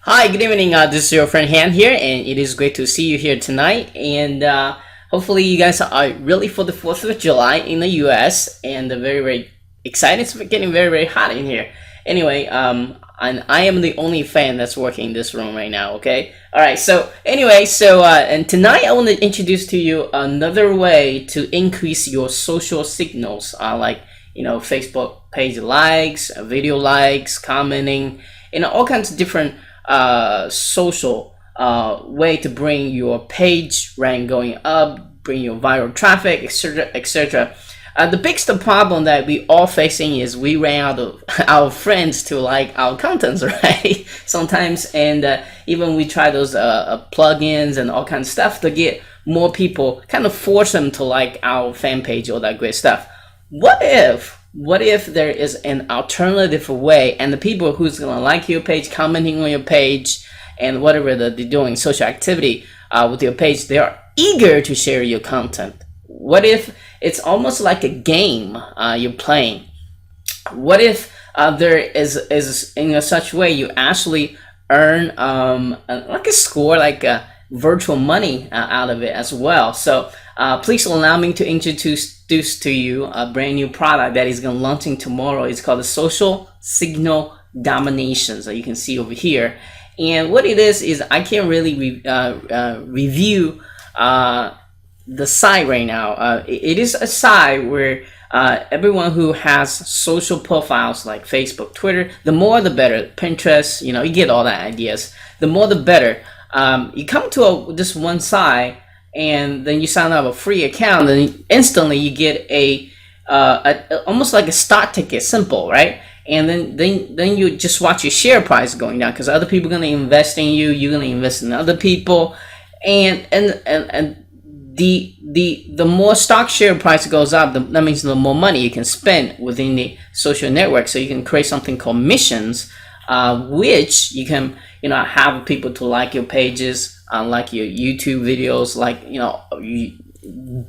Hi, good evening. This is your friend Han here, and it is great to see you here tonight. And hopefully, you guys are really for the 4th of July in the US, and very, very excited. It's getting very, very hot in here. Anyway, and I am the only fan that's working in this room right now, okay? All right, so anyway, and tonight I want to introduce to you another way to increase your social signals, like, Facebook page likes, video likes, commenting, all kinds of different social way to bring your page rank going up, bring your viral traffic, etc., etc. The biggest problem that we all facing is we ran out of our friends to like our contents, right? Sometimes, and even we try those plugins and all kinds of stuff to get more people, kind of force them to like our fan page, all that great stuff. What if there is an alternative way, and the people who's gonna like your page, commenting on your page, and whatever that they're doing, social activity with your page, they are eager to share your content? What if it's almost like a game you're playing? What if there is in a such way you actually earn like a score, like virtual money out of it as well? So please allow me to introduce to you a brand new product that is going to launching tomorrow. It's called the Social Signal Domination. So you can see over here. And what it is I can't really review the site right now. It is a site where everyone who has social profiles like Facebook, Twitter, the more the better. Pinterest, you get all that ideas. The more the better. You come to this one site, and then you sign up a free account, and instantly you get a almost like a start ticket, simple, right? And then you just watch your share price going down, because other people are going to invest in you, you're going to invest in other people, and the more stock share price goes up, that means the more money you can spend within the social network. So you can create something called missions, which you can have people to like your pages, like your YouTube videos, like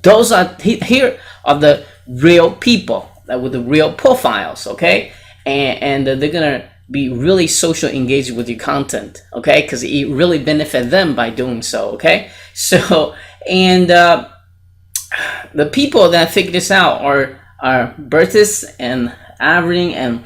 those are here are the real people with the real profiles, okay, and they're gonna be really social engaged with your content, okay, because it really benefit them by doing so, okay. So and the people that figure this out are Bertis and Avery and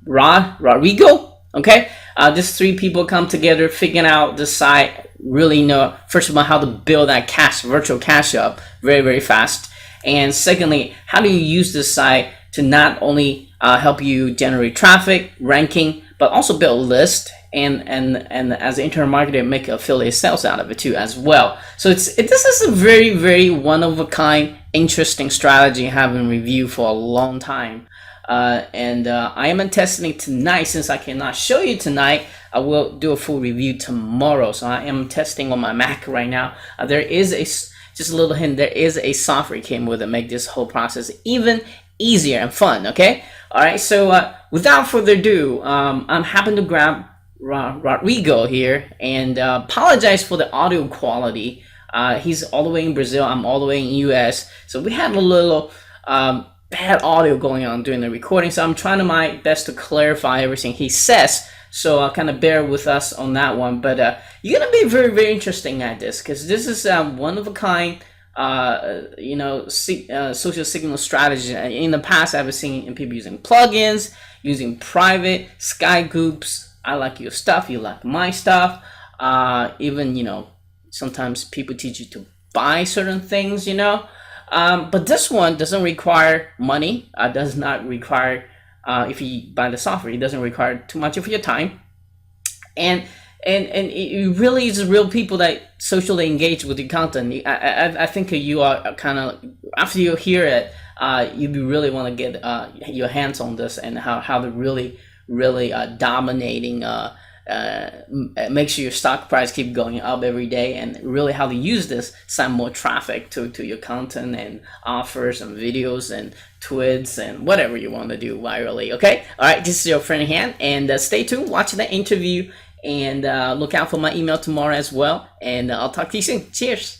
Rodrigo, okay. These three people come together, figuring out the site, really know first of all how to build that virtual cash up very, very fast, and secondly, how do you use this site to not only help you generate traffic, ranking, but also build a list, and as an internet marketer, make affiliate sales out of it too as well. So this is a very, very one of a kind, interesting strategy I haven't reviewed for a long time. And I am testing it tonight. Since I cannot show you tonight, I will do a full review tomorrow. So I am testing on my Mac right now. There is just a little hint, there is a software came with it, make this whole process even easier and fun, okay. All right, so without further ado, I'm happy to grab Rodrigo here, and apologize for the audio quality. He's all the way in Brazil, I'm all the way in US, so we had a little bad audio going on during the recording, so I'm trying my best to clarify everything he says, so kind of bear with us on that one. But you're gonna be very, very interesting at this, because this is one of a kind social signal strategy. In the past, I've seen people using plugins, using private Sky groups. I like your stuff, you like my stuff. Even sometimes people teach you to buy certain things, but this one doesn't require money. Does not require, if you buy the software, it doesn't require too much of your time, and it really is real people that socially engage with your content. I think you are kind of, after you hear it, you really want to get your hands on this, and how they're really dominating. Make sure your stock price keep going up every day, and really how to use this, send more traffic to your content and offers and videos and tweets and whatever you want to do virally, okay. All right, this is your friend Han, and stay tuned, watch the interview, and look out for my email tomorrow as well, and I'll talk to you soon. Cheers.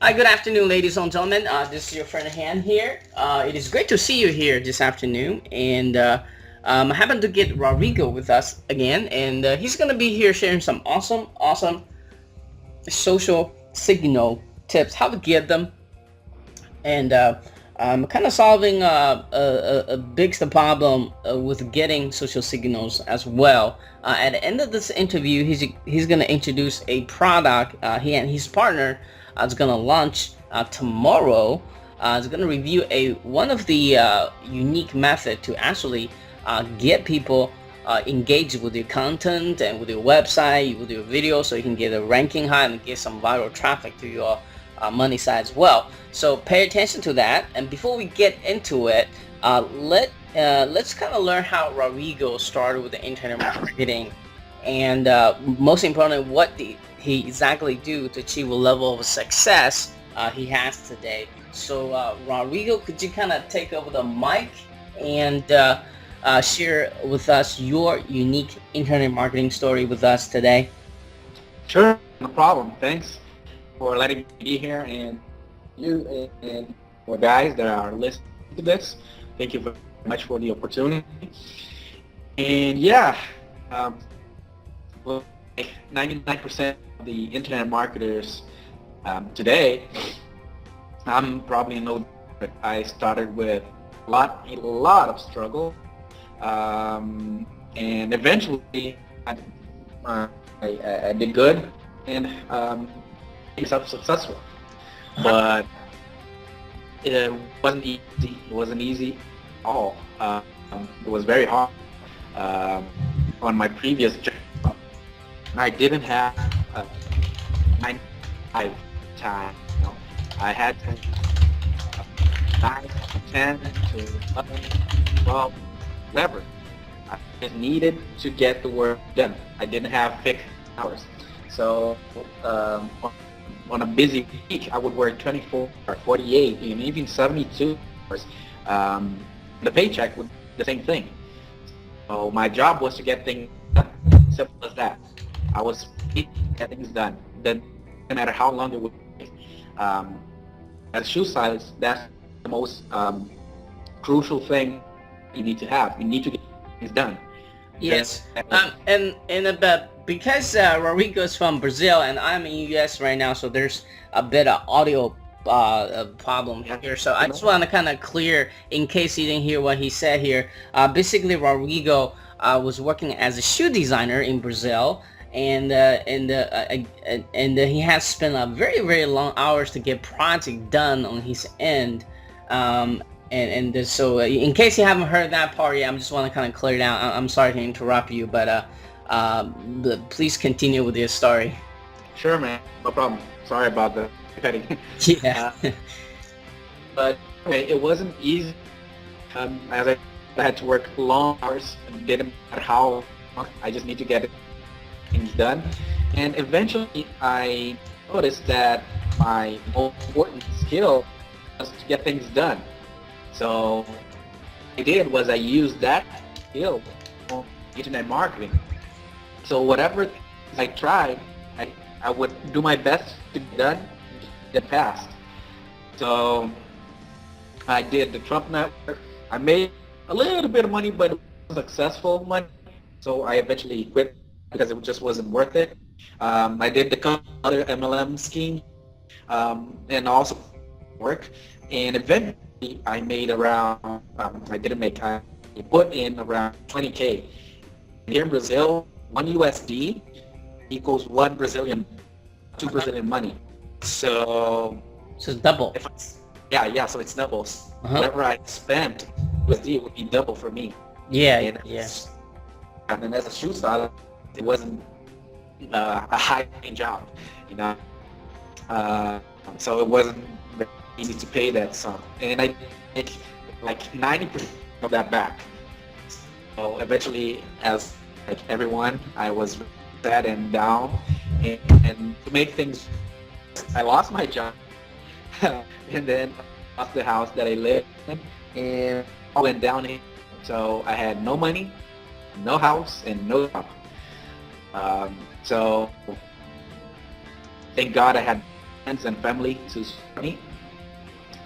Hi, good afternoon, ladies and gentlemen. This is your friend Han here. It is great to see you here this afternoon, and I happen to get Rodrigo with us again, and he's gonna be here sharing some awesome social signal tips, how to get them, and kind of solving a big problem with getting social signals as well. At the end of this interview, he's going to introduce a product he and his partner is going to launch tomorrow. Is going to review one of the unique method to actually get people engaged with your content and with your website, with your video, so you can get a ranking high and get some viral traffic to your money side as well. So pay attention to that. And before we get into it, let's kind of learn how Rodrigo started with the internet marketing, and most importantly, what did he exactly do to achieve a level of success he has today. So Rodrigo, could you kind of take over the mic and share with us your unique internet marketing story with us today? Sure, no problem. Thanks for letting me be here, and you and for guys that are listening to this. Thank you very much for the opportunity. And yeah, well, 99% of the internet marketers today, I'm probably no different. I started with a lot of struggle, and eventually I did good and successful. But it wasn't easy. It wasn't easy at all. It was very hard. On my previous job, I didn't have a 9 to 5 time. You know, I had to 9 to 10 to 11, 12, whatever. I just needed to get the work done. I didn't have fixed hours. So on a busy week, I would work 24 or 48 and even 72 hours. The paycheck would be the same thing. So my job was to get things done. Simple as that. I was paid to get things done. Then, no matter how long it would take. As shoe stylist, that's the most crucial thing you need to have. You need to get things done. Yes, and because Rodrigo's from Brazil and I'm in US right now, so there's a bit of audio problem here. So I just want to kind of clear, in case you didn't hear what he said here. Basically, Rodrigo was working as a shoe designer in Brazil, and he has spent a very long hours to get project done on his end. So in case you haven't heard that part yet, I just want to kind of clear it out. I'm sorry to interrupt you, but please continue with your story. Sure, man. No problem. Sorry about the petty. Yeah. But okay, it wasn't easy. As I had to work long hours, and didn't matter how long. I just need to get things done. And eventually, I noticed that my most important skill was to get things done. So what I did was I used that skill for internet marketing. So whatever I tried, I would do my best to get done, get past. So I did the Trump network. I made a little bit of money, but it wasn't successful money. So I eventually quit because it just wasn't worth it. I did the other MLM scheme and also work. And eventually I made around, I put in around 20K. Here in Brazil, 1 USD equals 1 Brazilian, 2 Brazilian money. So it's double. So it's double. Whatever I spent USD would be double for me. Yeah, and And then as a shoe stylist, it wasn't a high-paying job, you know. So it wasn't very easy to pay that sum, and I make like 90% of that back. So eventually, as like everyone, I was sad and down, and to make things, I lost my job, and then lost the house that I lived in, and I went down. So I had no money, no house, and no job. So thank God I had friends and family to support me,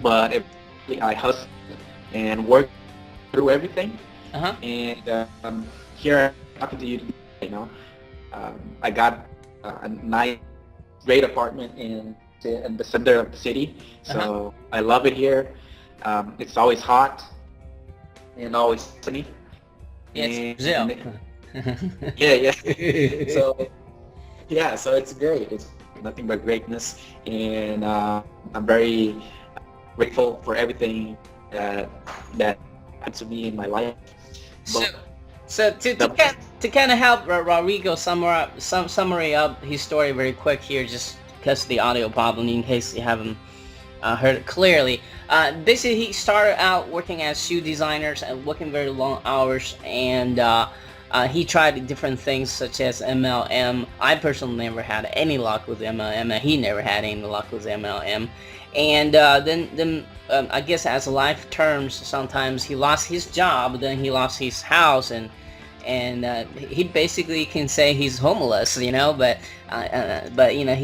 but eventually I hustled and worked through everything. Uh-huh. And here I'm talking to you, I got a nice, great apartment in the center of the city, so Uh-huh. I love it here. It's always hot and always sunny. Yeah, it's Brazil. And yeah, yeah. So yeah, so it's great. It's nothing but greatness, and I'm very grateful for everything that happened to me in my life. So, But so to kind of help Rodrigo summary up his story very quick here, just because of the audio problem, in case you haven't heard it clearly. Basically, he started out working as shoe designers and working very long hours, and he tried different things such as MLM. I personally never had any luck with MLM, and he never had any luck with MLM. And then I guess as life turns, sometimes he lost his job, then he lost his house, and he basically can say he's homeless, but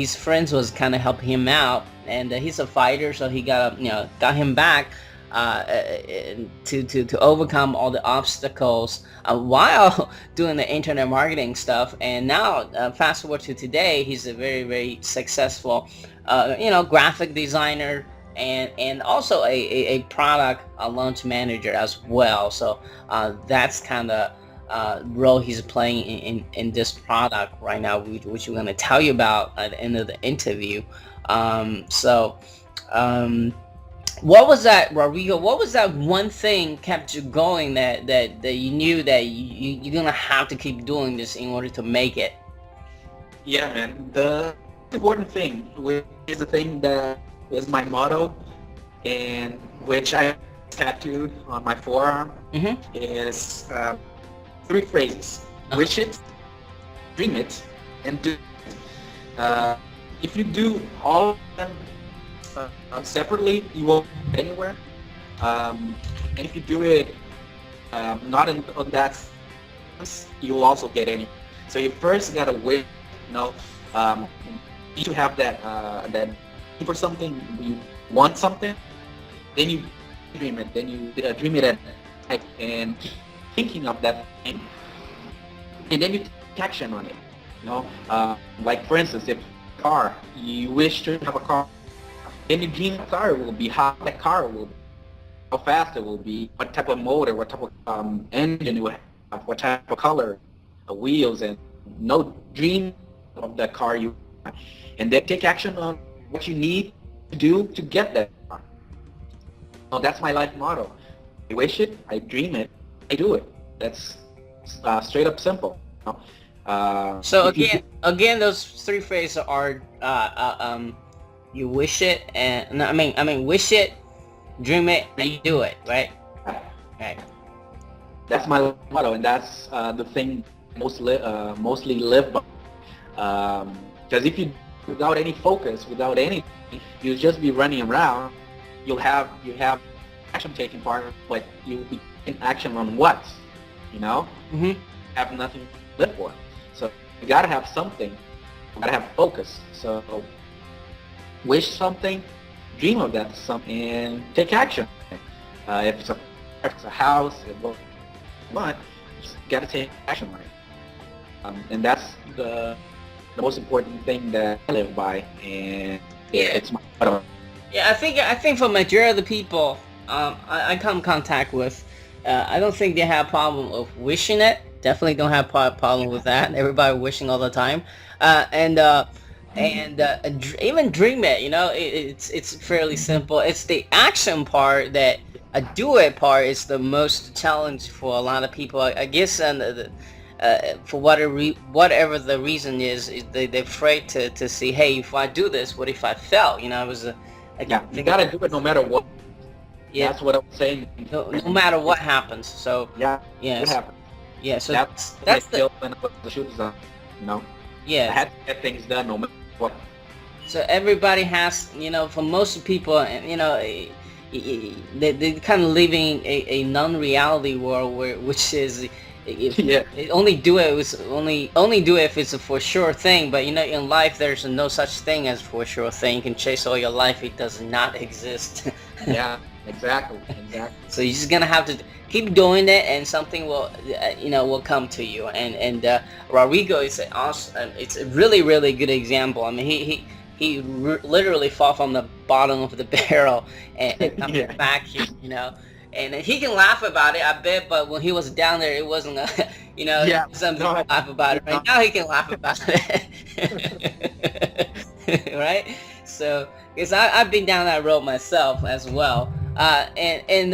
his friends was kind of helping him out, and he's a fighter, so he got him back to overcome all the obstacles while doing the internet marketing stuff. And now fast forward to today, he's a very, very successful graphic designer, and also a product launch manager as well. So that's kind of role he's playing in this product right now, which we're going to tell you about at the end of the interview. What was that, Rodrigo? What was that one thing kept you going that you knew that you're gonna have to keep doing this in order to make it? yeah, man, the important thing, which is the thing that is my motto, and which I tattooed on my forearm, Mm-hmm. is three phrases: wish it, dream it, and do it. If you do all of them separately, you won't get anywhere. And if you do it not on that sense, you will also get anywhere. So you first gotta wish, you need to have that for something, you want something, then you dream it, then you dream it at night and keep thinking of that thing, and then you take action on it. Like for instance, if car, you wish to have a car, then you dream the car will be, how that car will be, how fast it will be, what type of motor, what type of engine it will have, what type of color, wheels, and dream of that car you want. And then take action on what you need to do to get that car. So that's my life motto. I wish it, I dream it, I do it. That's straight up simple. So again, those three phrases are you wish it, and no, I mean wish it, dream it, and you do it, right? Right. That's my motto, and that's the thing mostly live by. Because if you, without any focus, without anything, you'll just be running around. You have action taking part, but you'll be in action on what, Mm-hmm. have nothing to live for. So you gotta have something. You gotta have focus. So wish something, dream of that something, and take action. If it's a house, what you want, you just gotta take action on it. And that's the most important thing that I live by, and it's my motto. Yeah, I think for majority of the people I come in contact with, I don't think they have a problem of wishing it. Definitely don't have problem with that. Everybody wishing all the time, and even dream it. It's fairly simple. It's the action part that a do it part is the most challenge for a lot of people. I guess, and for whatever the reason is they're afraid to see, hey, if I do this, what if I fail? It was You gotta do it no matter what. Yeah. That's what I'm saying. No matter what happens. So Yeah. yes. What happened? Yeah. So That's that's the when I put the shoes on. I yeah. had to get things done no matter what. So everybody has, for most people, they kind of living a non-reality world which is If Yeah. only do it was only do it if it's a for sure thing. But you know, in life, there's no such thing as for sure thing. You can chase all your life; it does not exist. Yeah. Exactly. Exactly. So you're just gonna have to keep doing it, and something will, will come to you. And Rodrigo is an awesome. It's a really good example. I mean, he literally fought from the bottom of the barrel and coming Yeah. back here. You know, and he can laugh about it, I bet. But when he was down there, it wasn't. Yeah. Something No, to laugh about it. Right no. now, he can laugh about it. Right? So, because I've been down that road myself as well.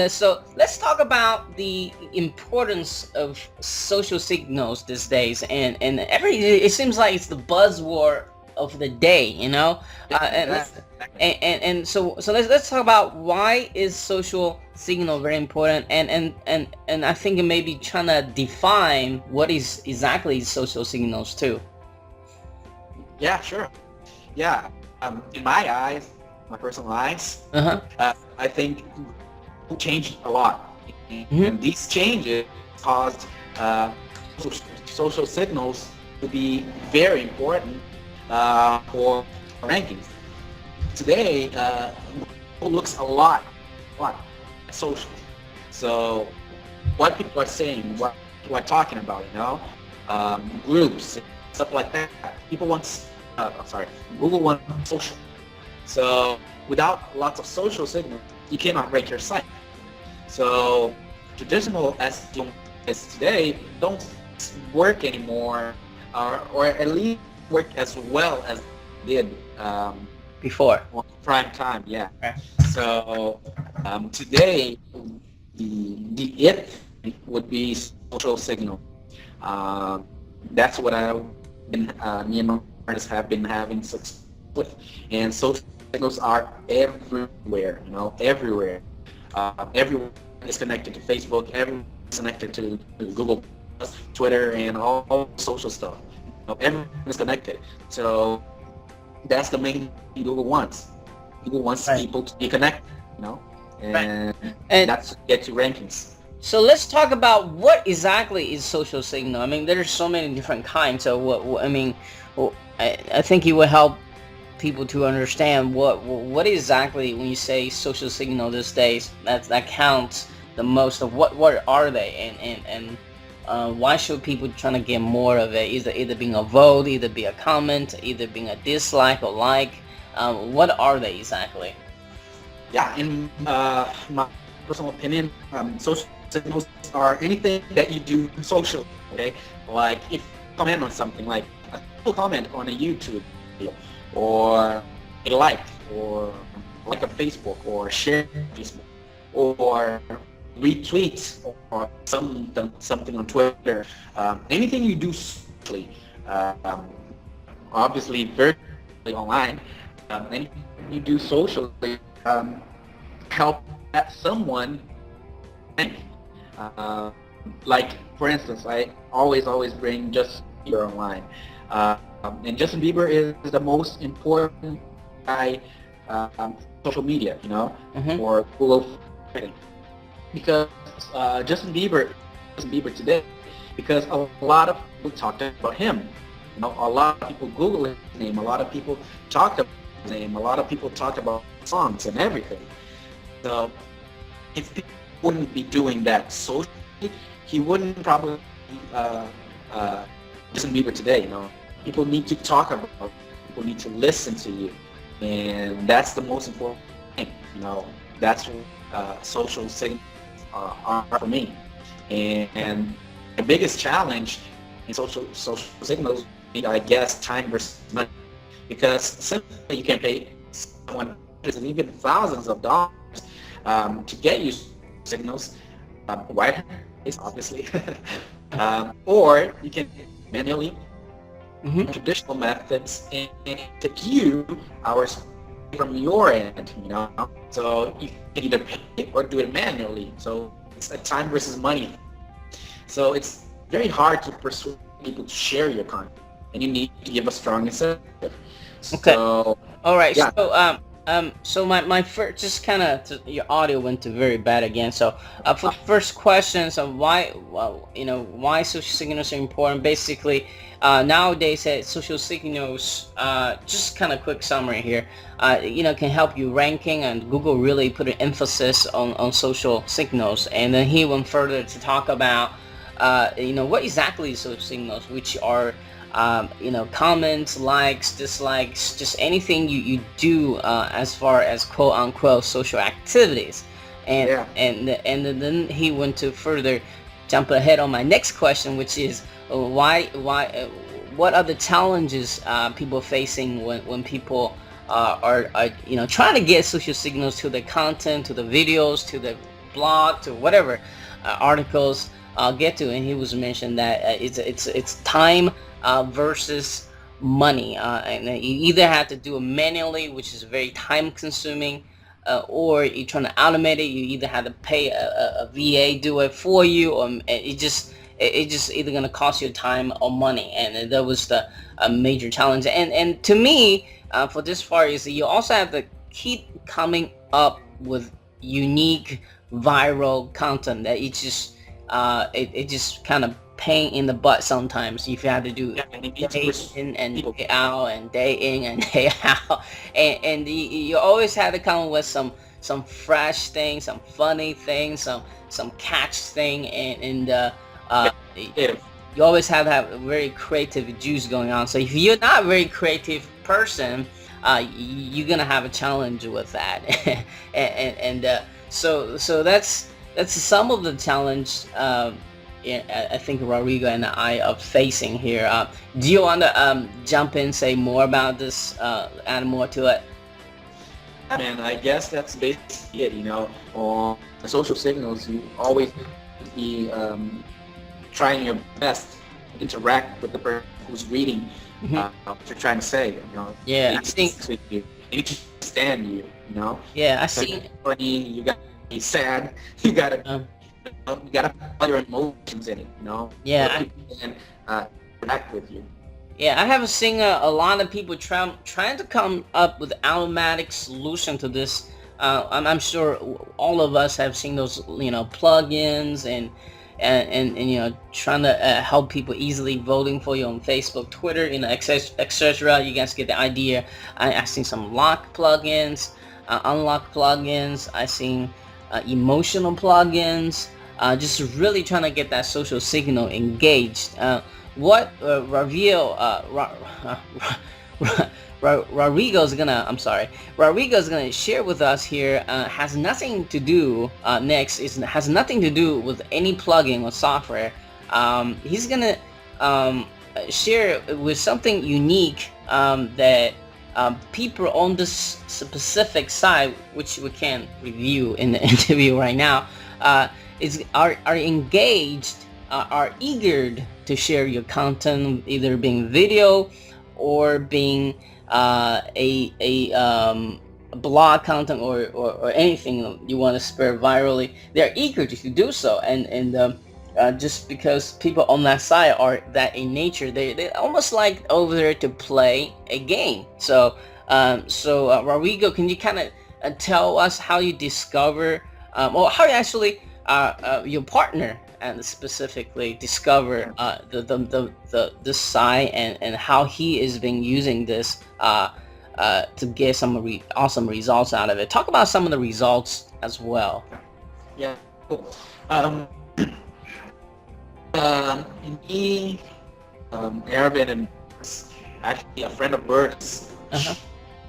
So let's talk about the importance of social signals these days, and it seems like it's the buzzword of the day, and let's Exactly. so let's talk about why is social signal very important, and I think maybe trying to define what is exactly social signals too. Yeah. Sure. Yeah. In my eyes, my personal eyes, Uh-huh. I think changed a lot, Hmm. and these changes caused social signals to be very important for rankings. Today, Google looks a lot at social. So, what people are saying, what people are talking about, groups, stuff like that. People want, sorry, Google wants social. So, without lots of social signals, you cannot rank your site. So traditional SEO is today don't work anymore, or at least work as well as they did Before. on prime time. Yeah. Okay. So today the it would be social signal. That's what me and my artists have been having success with, and social signals are everywhere. Everywhere. Everyone is connected to Facebook. Everyone is connected to Google, Twitter, and all social stuff. Everyone is connected. So that's the main thing Google wants. Google wants Right. people to be connected, Right. and And that's to get to rankings. so let's talk about what exactly is social signal. I mean, there's so many different kinds. So I mean, I think it will help people to understand what exactly when you say social signal these days that counts the most of what are they, and why should people trying to get more of it, either being a vote, either be a comment, either being a dislike or like, what are they exactly? Yeah, in my personal opinion, social signals are anything that you do socially. Okay, like if you comment on something, like a simple comment on a YouTube video, or a like a Facebook, or share Facebook, or retweet, or something on Twitter. Anything you do socially, um, obviously very online. Anything you do socially help that someone think. Uh, like for instance, I always bring Justin Bieber online, and Justin Bieber is the most important guy social media, Mm-hmm. for Google, because Justin Bieber today, because a lot of people talked about him. A lot of people Google his name. A lot of people talked about his name. A lot of people talked about songs and everything. So if people wouldn't be doing that socially, he wouldn't probably uh, Justin Bieber today. People need to talk about it. People need to listen to you, and that's the most important thing. That's what social signals are for me. And the biggest challenge in social signals, I guess, time versus money, because simply you can pay someone hundreds and even thousands of dollars to get you signals, white is obviously, or you can manually Mm-hmm. traditional methods and take you hours from your end. So you can either pay or do it manually. So it's a time versus money. So it's very hard to persuade people to share your content, and you need to give a strong incentive. Okay. So All right. yeah. So So my first, just kind of, your audio went to very bad again. So for the first questions of why, well, why social signals are important. Basically, nowadays, social signals, just kind of quick summary here, can help you ranking, and Google really put an emphasis on social signals. And then he went further to talk about, what exactly is social signals, which are comments, likes, dislikes, just anything you do as far as quote unquote social activities. And Yeah. and then he went to further jump ahead on my next question, which is what are the challenges people facing when people are trying to get social signals to the content, to the videos, to the blog, to whatever articles I'll get to. And he was mentioned that it's time versus money, and you either have to do it manually, which is very time consuming, or you're trying to automate it. You either have to pay a VA do it for you, or it just either gonna cost you time or money. And that was the major challenge. And to me, for this part, is that you also have to keep coming up with unique viral content that it just kind of pain in the butt sometimes if you have to do Yeah, and it needs day in and people. day out and day in and day out, and you always have to come up with some fresh thing, some funny thing, some catch thing, and uh, Creative. you always have to have a very creative juice going on. So if you're not a very creative person, you're gonna have a challenge with that. So that's some of the challenge. I think Rodrigo and I are facing here. Do you want to jump in, say more about this, add more to it? Man, I guess that's basically it. On the social signals, you always be trying your best to interact with the person who's reading Mhm. what you're trying to say. Yeah, They I need to think. listen to you. They need to understand you. Yeah, I So see. funny, you got to be sad. You got to Um, you got to put all your emotions in it. So yeah, that people can interact with you. Yeah, I have seen a lot of people trying to come up with automatic solution to this. I'm sure all of us have seen those, plugins and trying to help people easily voting for you on Facebook, Twitter, etc. You guys get the idea. I've seen some lock plugins, unlock plugins. I've seen emotional plugins. Just really trying to get that social signal engaged. What Rodrigo's gonna, I'm sorry, Rodrigo's gonna share with us here has nothing to do, has nothing to do with any plugin or software. He's gonna share with something unique that people on this specific side, which we can't review in the interview right now, are engaged, are eager to share your content, either being video or being a blog content, or anything you want to spread virally. They're eager to do so, and just because people on that side are that in nature, they almost like over there to play a game. So Rodrigo, can you kind of tell us how you discover, or how you actually your partner and specifically discover this site, and how he is been using this to get some awesome results out of it. Talk about some of the results as well. Yeah, cool. Me, Ervin, and actually a friend of Bert's, Uh-huh.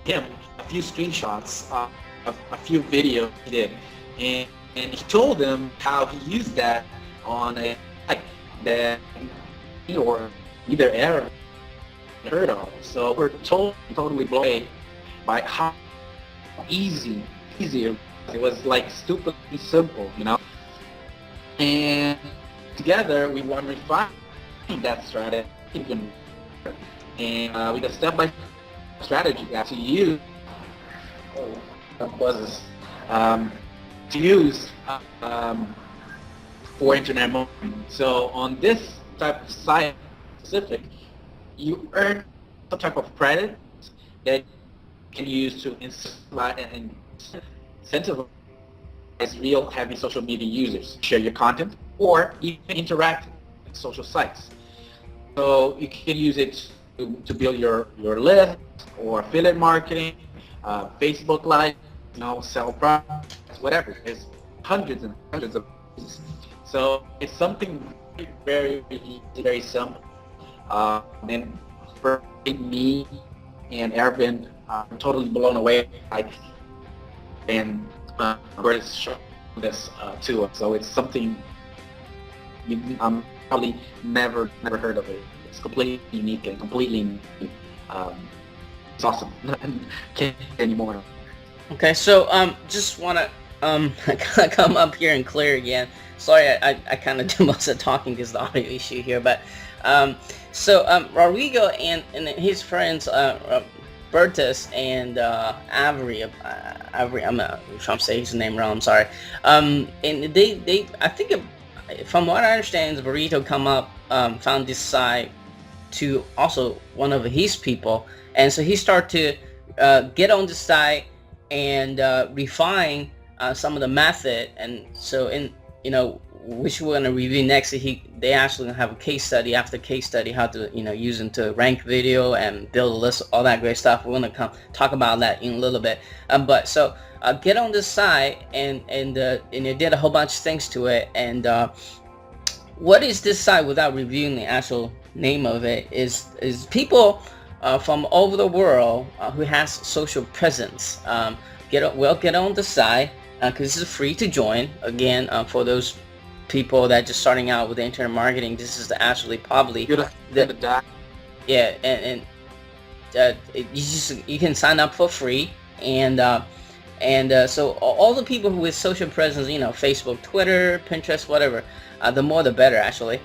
him a few screenshots of a few videos he did, and he told them how he used that on a site that he or either Ervin heard of. So we're totally blown away by how easy it was, like stupidly simple. And together we want to refine that strategy even, and with a step-by-step strategy that to use buzzes to use for internet marketing. So on this type of site specific, you earn some type of credit that can use to incentivize real heavy social media users, share your content, or even interact with social sites. So you can use it to build your list or affiliate marketing, Facebook Live, sell products, whatever. There's hundreds and hundreds of ways. So it's something very, very easy, very simple. And for me and Ervin, I'm totally blown away by and British show this to us. So it's something I'm probably never heard of it. It's completely unique and completely new. It's awesome. Can't anymore. Okay, so just wanna come up here and clear again. Sorry, I kind of do most of the talking because of the audio issue here, but Rodrigo and his friends Bertus and Avery, I'm trying to say his name wrong. I'm sorry. And they I think from what I understand, Burrito come up found this site to also one of his people, and so he started to get on the site and refine some of the method, and so which we're gonna review next. They actually gonna have a case study after case study how to use them to rank video and build a list, all that great stuff. We're gonna talk about that in a little bit. But so get on this site and they did a whole bunch of things to it. And what is this site without reviewing the actual name of it is people from over the world who has social presence. Get on the site because this is free to join. Again, for those people that just starting out with internet marketing, this is actually probably yeah, and you can sign up for free, and so all the people who with social presence, Facebook, Twitter, Pinterest, whatever, the more the better actually.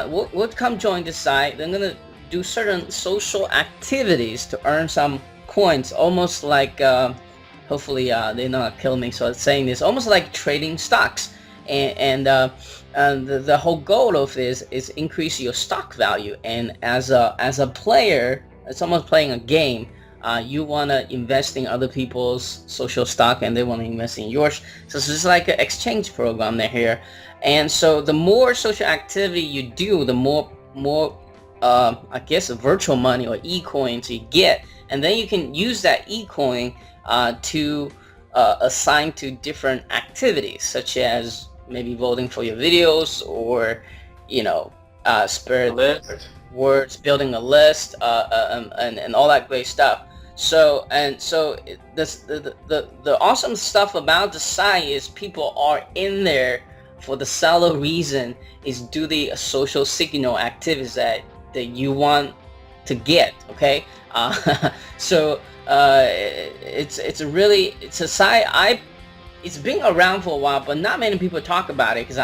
We'll come join this site. They're gonna do certain social activities to earn some coins, almost like hopefully they're not killing me, so I'm saying this, almost like trading stocks. And the whole goal of this is increase your stock value. And as a player, it's almost playing a game. You want to invest in other people's social stock, and they want to invest in yours. So this is like an exchange program there here. And so the more social activity you do, the more I guess virtual money or e-coins you get, and then you can use that e-coin to assign to different activities, such as maybe voting for your videos, or spread words, building a list, and all that great stuff. So the awesome stuff about the site is people are in there for the solid reason is do the social signal activities that you want to get. Okay, so it's a site it's been around for a while, but not many people talk about it because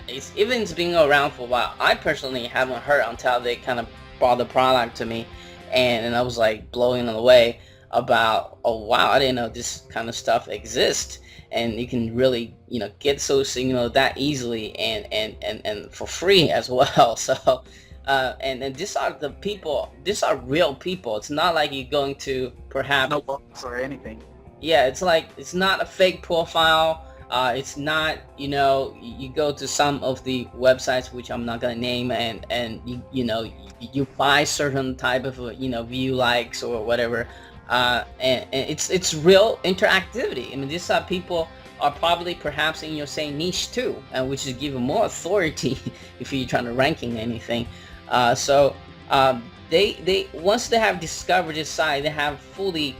it's been around for a while. I personally haven't heard until they kind of brought the product to me, and I was like blowing away about, oh wow, I didn't know this kind of stuff exists, and you can really get social signal that easily and for free as well. So and these are the people, these are real people. It's not like you're going to perhaps no bots or anything. Yeah, it's like it's not a fake profile. It's not, you go to some of the websites which I'm not gonna name, and you buy certain type of view likes or whatever, and it's real interactivity. I mean, these people are probably perhaps in your same niche too, and which is given more authority if you're trying to ranking anything. So they once they have discovered this site, they have fully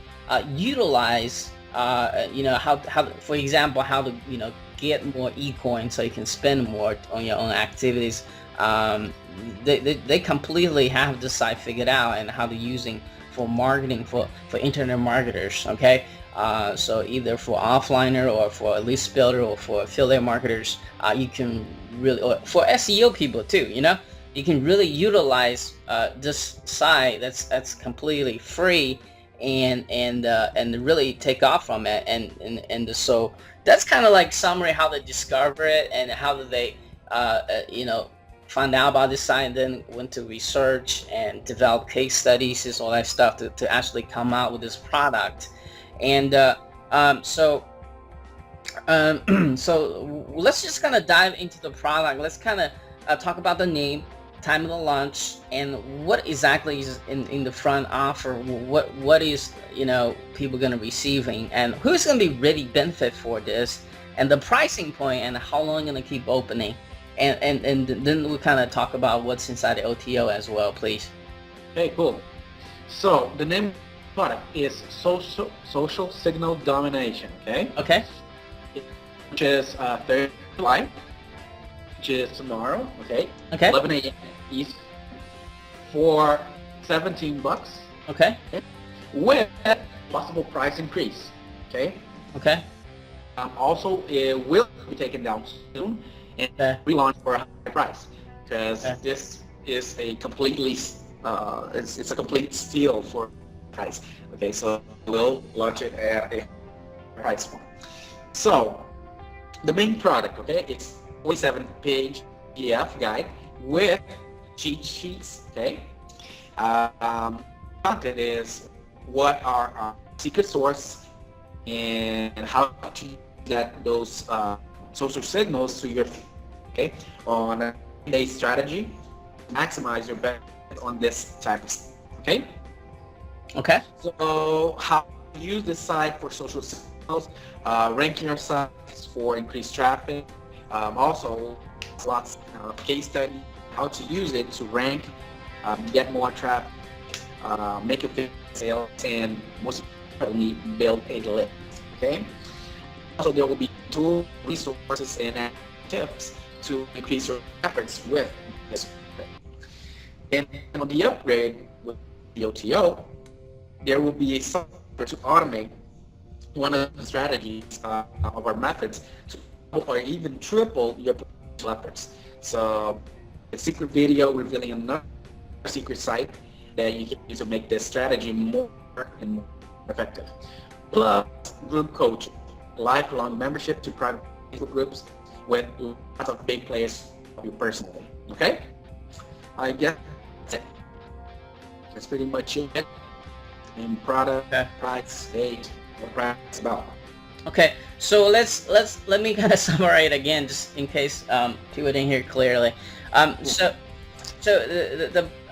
utilized how for example how to get more e-coins so you can spend more on your own activities. They completely have the site figured out and how to using for marketing for internet marketers. Okay, so either for offliner or for a list builder or for affiliate marketers, you can really, or for SEO people too, you can really utilize this site that's completely free and really take off from it, and so that's kind of like summary how they discover it and how do they find out about this site, and then went to research and develop case studies and all that stuff to actually come out with this product. And so so let's just kind of dive into the product. Let's kind of talk about the name, time of the launch, and what exactly is in the front offer. What is, you know, people going to receiving, and who's going to be really benefit for this, and the pricing point, and how long going to keep opening, and then we kind of talk about what's inside the OTO as well, please. Okay, cool. So the name of the product is Social Signal Domination. Okay. Okay. Which is 3rd July, which is tomorrow. Okay. Okay. 11 a.m. East for $17. Okay. With possible price increase. Okay. Okay. Also, it will be taken down soon and relaunch for a higher price, because this is a completely it's a complete steal for price. Okay, so we'll launch it at a price point. So the main product, okay, it's 47-page PDF guide with cheat sheets. Okay, content is what are our secret source and how to use those social signals to your, okay, on a day strategy, maximize your benefit on this type of stuff. Okay. Okay. So how to use this site for social signals, ranking your sites for increased traffic, also lots of case study, how to use it to rank, get more traffic, make a sales, and most importantly, build a list. Okay. Also, there will be tools, resources, and tips to increase your efforts with this. And on the upgrade with the OTO, there will be a software to automate one of the strategies of our methods to double or even triple your potential efforts. So a secret video revealing another secret site that you can use to make this strategy more and more effective. Plus group coaching, lifelong membership to private Facebook groups with lots of big players of you personally. Okay? I guess that's pretty much it. In product, price, date, what price about. Okay, so let me kind of summarize it again, just in case people didn't hear clearly. So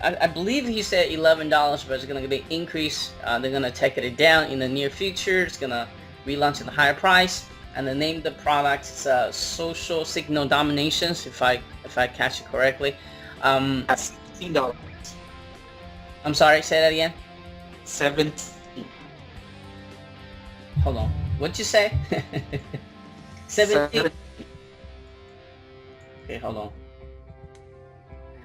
I believe he said $11, but it's going to be increase. They're going to take it down in the near future. It's going to relaunch at a higher price, and the name of the product is Social Signal Dominations, if I catch it correctly. That's $16. I'm sorry, say that again. 17. Hold on. What'd you say? 17. Okay, hold on.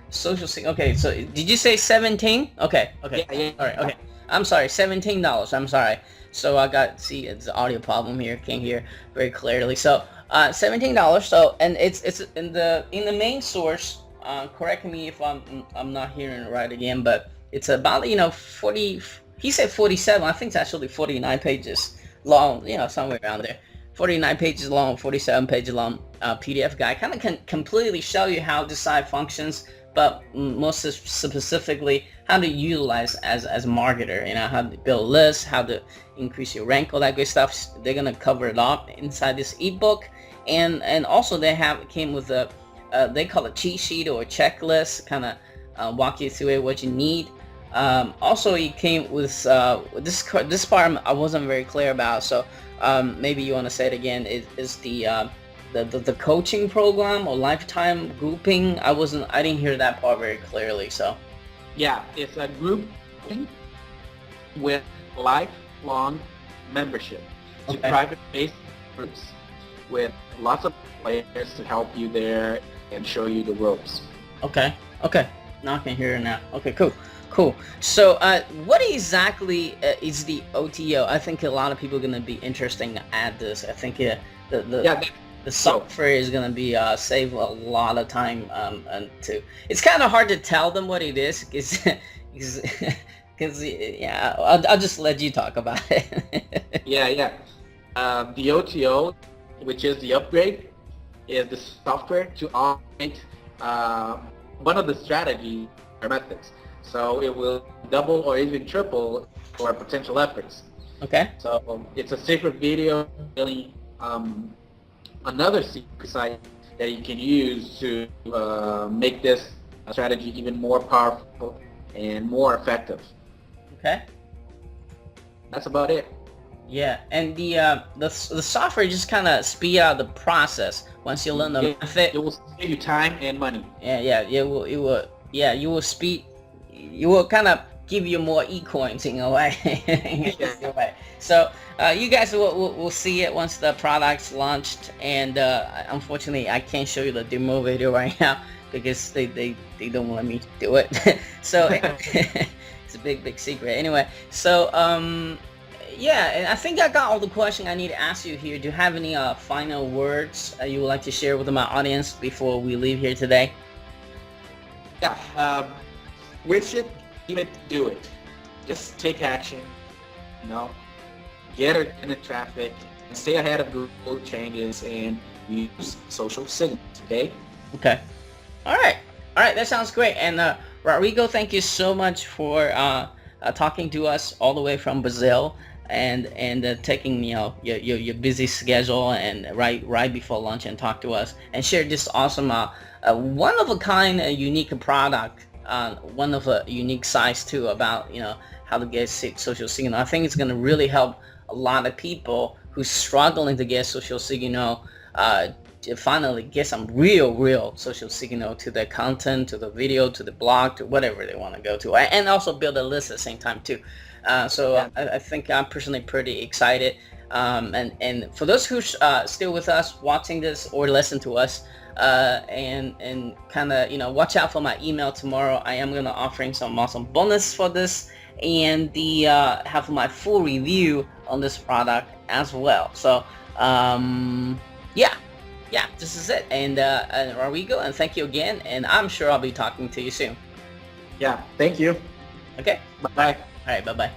Social Signal. Okay, so did you say 17? Okay. Yeah. All right. Okay. I'm sorry. $17. I'm sorry. So I got, see, it's an audio problem here. Can't hear very clearly. So $17. So, and it's in the main source. Correct me if I'm not hearing it right again, but it's about 40. He said 47. I think it's actually 49 pages long. Somewhere around there. 49 pages long, 47 pages long PDF guide. Kind of can completely show you how this site functions, but most specifically how to utilize as a marketer. How to build lists, how to increase your rank, all that good stuff. They're gonna cover it all inside this ebook, and also they came with a they call it cheat sheet or a checklist, kind of walk you through it, what you need. Also, it came with this part I wasn't very clear about, so maybe you want to say it again. Is the coaching program or lifetime grouping? I didn't hear that part very clearly. So yeah, it's a group with lifelong membership to private Facebook groups with lots of players to help you there and show you the ropes. Okay. Now I can hear it now. Okay, cool. So what exactly is the OTO? I think a lot of people are going to be interested to add this. I think the software is going to be save a lot of time and it's kind of hard to tell them what it is because I'll just let you talk about it. Yeah. The OTO, which is the upgrade, is the software to automate one of the strategies or methods. So it will double or even triple our potential efforts. Okay. So it's a secret video, really, another secret site that you can use to make this strategy even more powerful and more effective. Okay. That's about it. Yeah, and the software just kind of speed out the process once you learn the method. It will save you time and money. Yeah, you will speed, you will kind of give you more e-coins in a way. In a way. So you guys will see it once the product's launched, and unfortunately I can't show you the demo video right now because they don't let me do it. So it's a big secret. Anyway, so yeah, and I think I got all the questions I need to ask you here. Do you have any final words you would like to share with my audience before we leave here today? Yeah, wish it, even do it. Just take action, you know, get it in the traffic, and stay ahead of Google changes and use social signals, okay? Okay. All right. That sounds great. And Rodrigo, thank you so much for talking to us all the way from Brazil, and taking your busy schedule and right before lunch and talk to us and share this awesome one of a kind unique product, one of a unique size too, about how to get social signal. I think it's going to really help a lot of people who's struggling to get social signal to finally get some real social signal to their content, to the video, to the blog, to whatever they want to go to, and also build a list at the same time too. So I think I'm personally pretty excited. And for those who still with us, watching this or listen to us, and kind of watch out for my email tomorrow. I am gonna offering some awesome bonus for this, and the have my full review on this product as well. So yeah, this is it. And Rodrigo, and thank you again. And I'm sure I'll be talking to you soon. Yeah, thank you. Okay. Bye-bye. All right. Bye-bye.